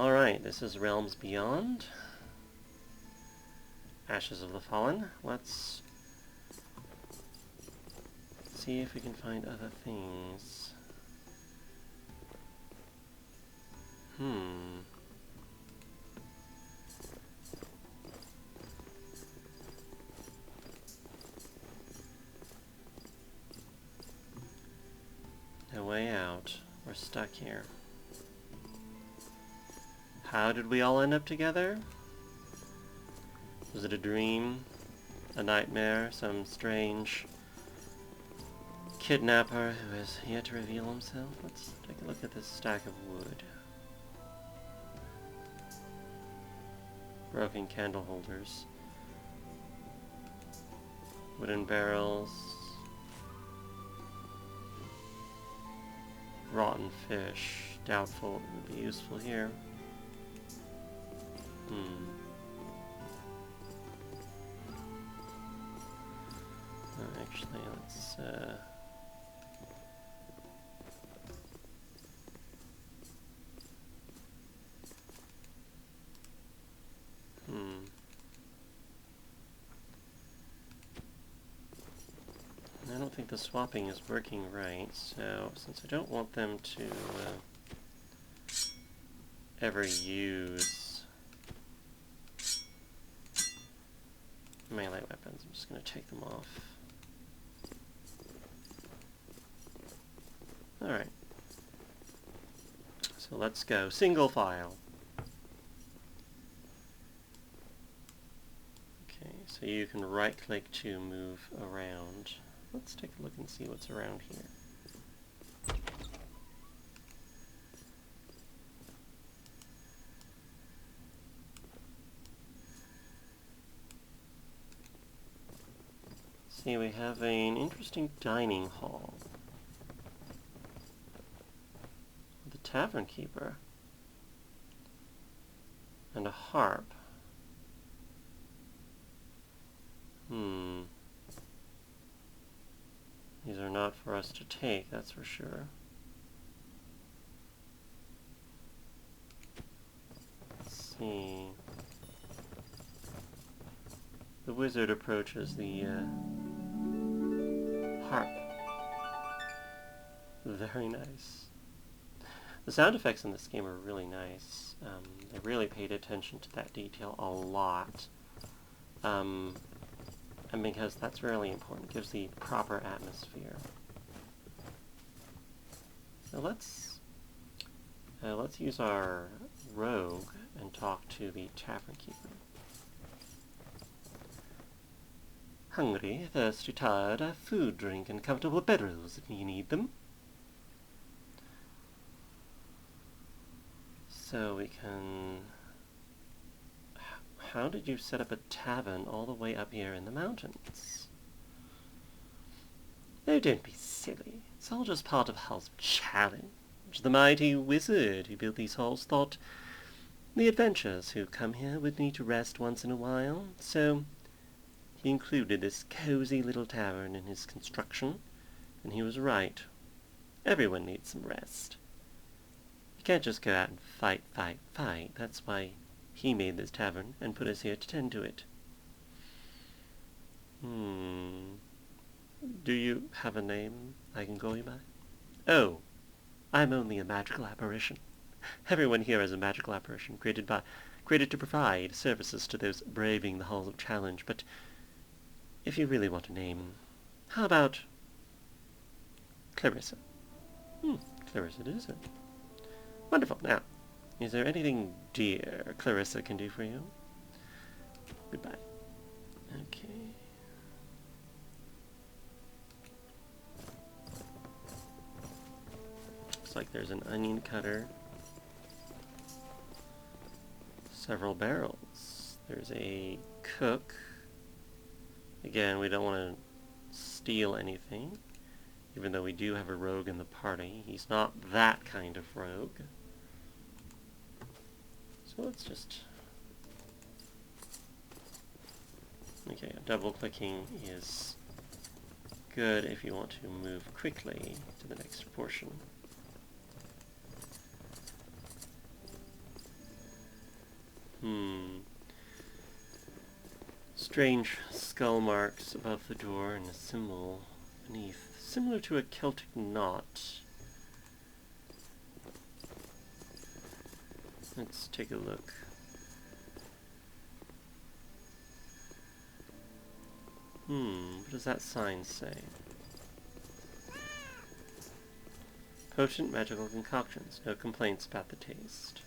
Alright, this is Realms Beyond. Ashes of the Fallen. Let's see if we can find other things. No way out. We're stuck here. How did we all end up together? Was it a dream? A nightmare? Some strange kidnapper who has yet to reveal himself? Let's take a look at this stack of wood. Broken candle holders. Wooden barrels. Rotten fish. Doubtful it would be useful here. Actually, let's I don't think the swapping is working right, so since I don't want them to ever use melee weapons, I'm just going to take them off. Alright. So let's go. Single file. Okay, so you can right-click to move around. Let's take a look and see what's around here. See, we have an interesting dining hall. The tavern keeper. And a harp. These are not for us to take, that's for sure. Let's see. The wizard approaches the harp. Very nice. The sound effects in this game are really nice. They really paid attention to that detail a lot. And because that's really important, it gives the proper atmosphere. So let's use our rogue and talk to the tavern keeper. Hungry, thirsty, tired, food, drink, and comfortable bedrolls if you need them. So we can... How did you set up a tavern all the way up here in the mountains? Oh, don't be silly. It's all just part of Halls of Challenge. The mighty wizard who built these halls thought the adventurers who come here would need to rest once in a while, so he included this cozy little tavern in his construction, and he was right. Everyone needs some rest. You can't just go out and fight, fight, fight. That's why he made this tavern and put us here to tend to it. Do you have a name I can call you by? Oh, I'm only a magical apparition. Everyone here is a magical apparition created to provide services to those braving the halls of challenge, but if you really want a name, how about Clarissa? Clarissa it is. Wonderful. Now, is there anything dear Clarissa can do for you? Goodbye. Okay. Looks like there's an onion cutter. Several barrels. There's a cook. Again, we don't want to steal anything, even though we do have a rogue in the party. He's not that kind of rogue. So let's just... Okay, double-clicking is good if you want to move quickly to the next portion. Strange skull marks above the door and a symbol beneath, similar to a Celtic knot. Let's take a look. What does that sign say? Potent magical concoctions. No complaints about the taste.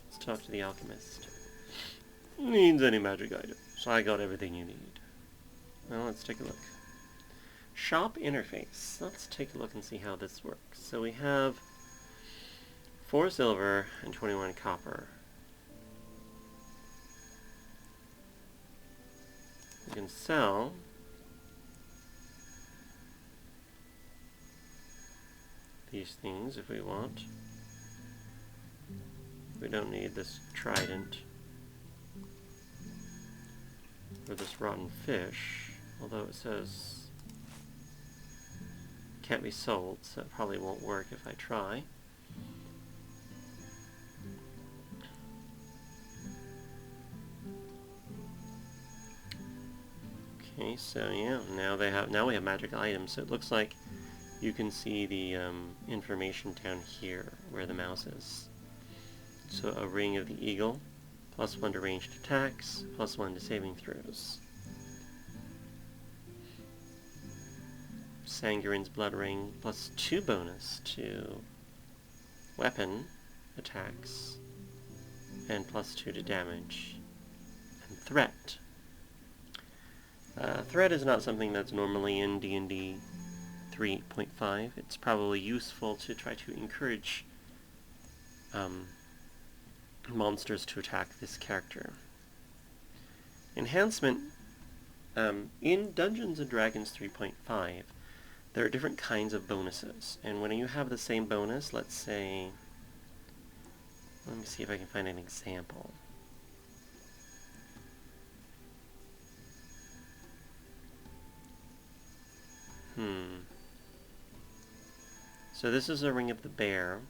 Let's talk to the alchemist. Needs any magic items? I got everything you need. Well, let's take a look. Shop interface. Let's take a look and see how this works. So we have 4 silver and 21 copper. We can sell these things if we want. We don't need this trident or this rotten fish, although it says can't be sold, so it probably won't work if I try. Okay, so yeah, now we have magic items. So it looks like you can see the information down here where the mouse is. So a ring of the eagle, +1 to ranged attacks, +1 to saving throws. Sangurin's blood ring, +2 bonus to weapon attacks, and +2 to damage. And threat. Threat is not something that's normally in D&D 3.5. It's probably useful to try to encourage monsters to attack this character. Enhancement. In Dungeons & Dragons 3.5, there are different kinds of bonuses. And when you have the same bonus, let's say... Let me see if I can find an example. So this is a Ring of the Bear.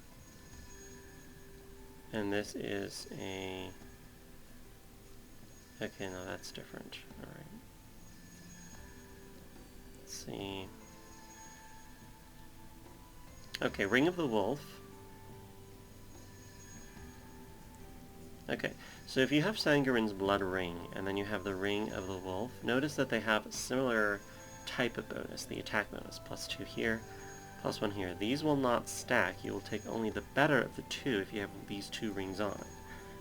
And this is a... Okay, no, that's different. Alright. Let's see. Okay, Ring of the Wolf. Okay, so if you have Sangurin's Blood Ring, and then you have the Ring of the Wolf, notice that they have a similar type of bonus, the attack bonus, +2 here, +1 here. These will not stack. You will take only the better of the two if you have these 2 rings on.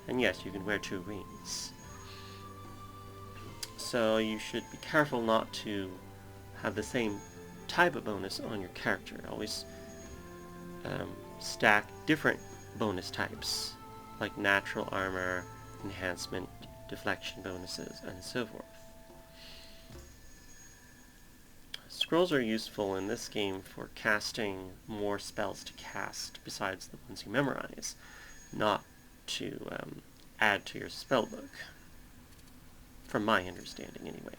And yes, you can wear 2 rings. So you should be careful not to have the same type of bonus on your character. Always stack different bonus types, like natural armor, enhancement, deflection bonuses, and so forth. Scrolls are useful in this game for casting more spells to cast besides the ones you memorize, not to add to your spellbook, from my understanding anyway.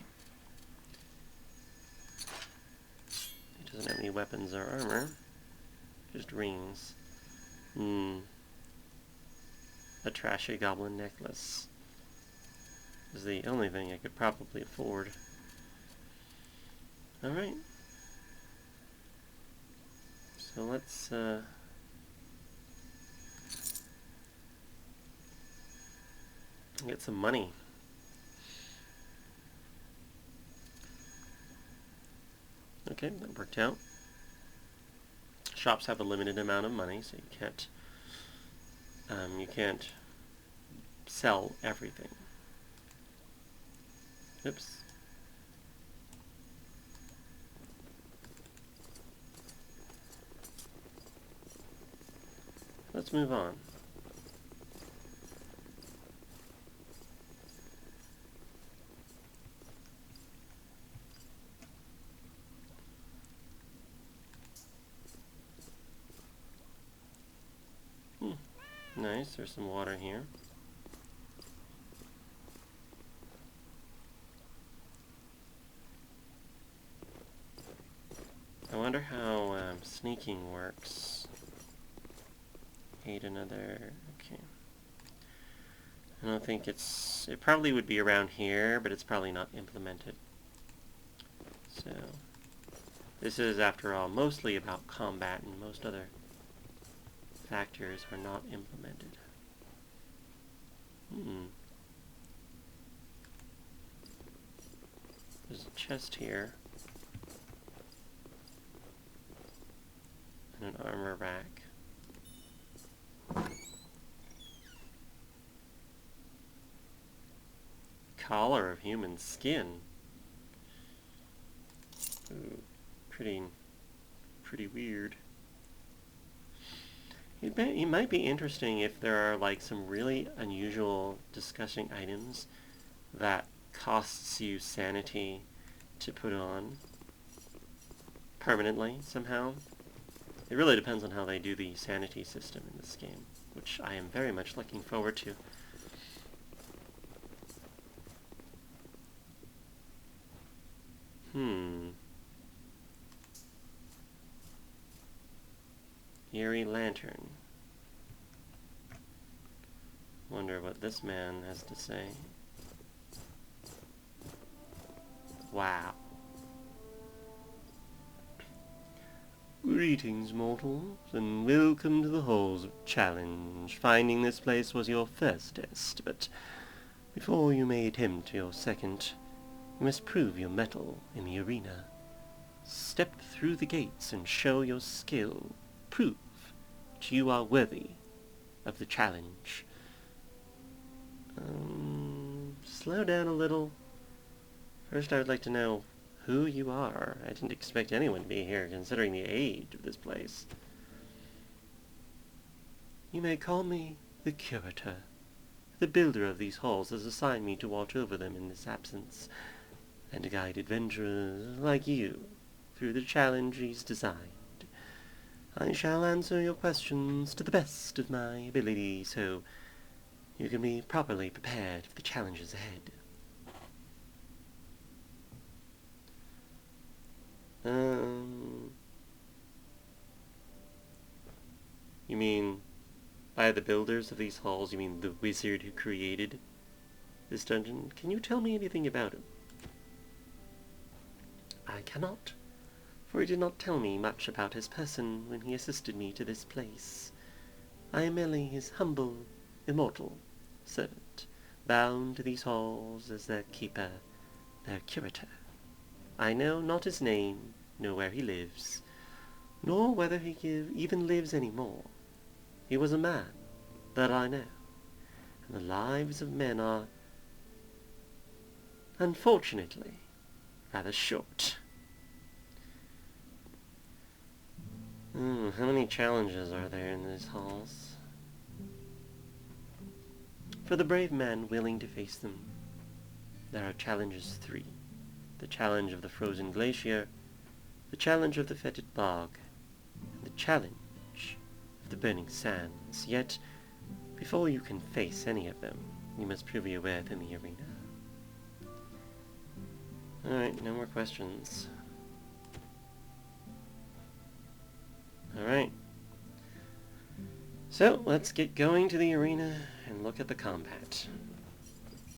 He doesn't have any weapons or armor, just rings. A trashy goblin necklace is the only thing I could probably afford. Alright. So let's get some money. Okay, that worked out. Shops have a limited amount of money, so you can't sell everything. Oops. Let's move on. Nice, there's some water here. I wonder how sneaking works. Aid another... Okay. I don't think it probably would be around here, but it's probably not implemented. So, this is, after all, mostly about combat, and most other factors are not implemented. There's a chest here. And an armor rack. Collar of human skin. Ooh, pretty weird. It might be interesting if there are like some really unusual disgusting items that costs you sanity to put on permanently somehow. It really depends on how they do the sanity system in this game, which I am very much looking forward to. Eerie lantern. Wonder what this man has to say. Wow. Greetings, mortals, and welcome to the halls of challenge. Finding this place was your first test, but before you may attempt your second, you must prove your mettle in the arena. Step through the gates and show your skill. Prove that you are worthy of the challenge. Slow down a little. First, I would like to know who you are. I didn't expect anyone to be here, considering the age of this place. You may call me the Curator. The builder of these halls has assigned me to watch over them in this absence, and to guide adventurers like you through the challenge he's designed. I shall answer your questions to the best of my ability, so you can be properly prepared for the challenges ahead. You mean, by the builders of these halls, you mean the wizard who created this dungeon? Can you tell me anything about him? I cannot, for he did not tell me much about his person when he assisted me to this place. I am merely his humble, immortal servant, bound to these halls as their keeper, their curator. I know not his name, nor where he lives, nor whether he even lives any more. He was a man, that I know, and the lives of men are, unfortunately, rather short. How many challenges are there in these halls? For the brave man willing to face them, there are challenges 3. The challenge of the frozen glacier, the challenge of the fetid bog, and the challenge of the burning sands. Yet, before you can face any of them, you must prove your worth in the arena. Alright, no more questions. Alright. So, let's get going to the arena and look at the combat.